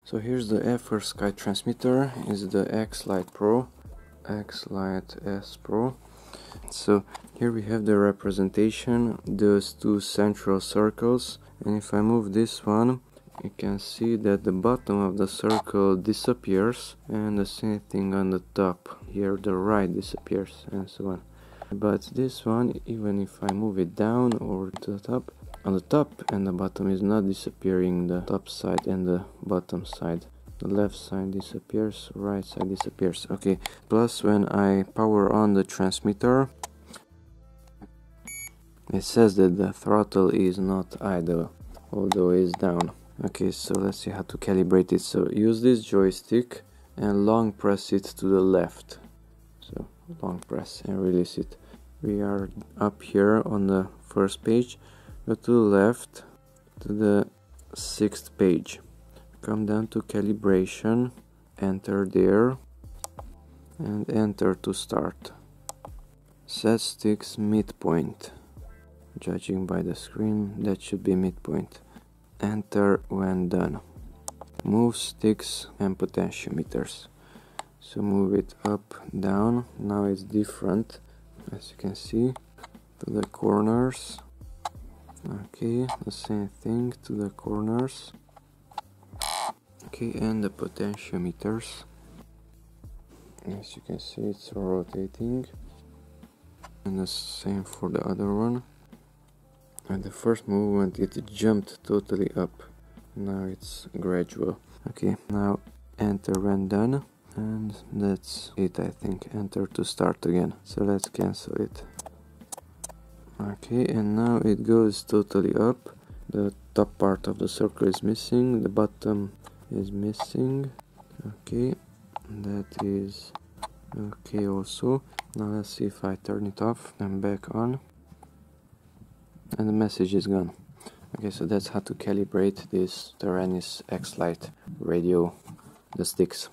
So here's the FrSky transmitter. Is the X-Lite Pro, X-Lite S Pro. So here we have the representation, those two central circles, and if I move this one, you can see that the bottom of the circle disappears, and the same thing on the top. Here the right disappears, and so on. But this one, even if I move it down or to the top, on the top and the bottom is not disappearing, the top side and the bottom side. The left side disappears, right side disappears. Okay, plus when I power on the transmitter, it says that the throttle is not idle, although it's down. Okay, so let's see how to calibrate it. So use this joystick and long press it to the left. So long press and release it. We are up here on the first page. Go to the left to the 6th page. Come down to calibration, enter there, and enter to start. Set sticks midpoint. Judging by the screen, that should be midpoint. Enter when done. Move sticks and potentiometers. So move it up, down. Now it's different, as you can see, to the corners. Okay, the same thing to the corners. Okay, and the potentiometers. As you can see, it's rotating. And the same for the other one. At the first movement it jumped totally up. Now it's gradual. Okay, now enter when done. And that's it, I think. Enter to start again. So let's cancel it. Okay, and now it goes totally up. The top part of the circle is missing, the bottom is missing. Okay, that is okay also. Now let's see if I turn it off and back on. And the message is gone. Okay, so that's how to calibrate this Taranis X-Lite radio, the sticks.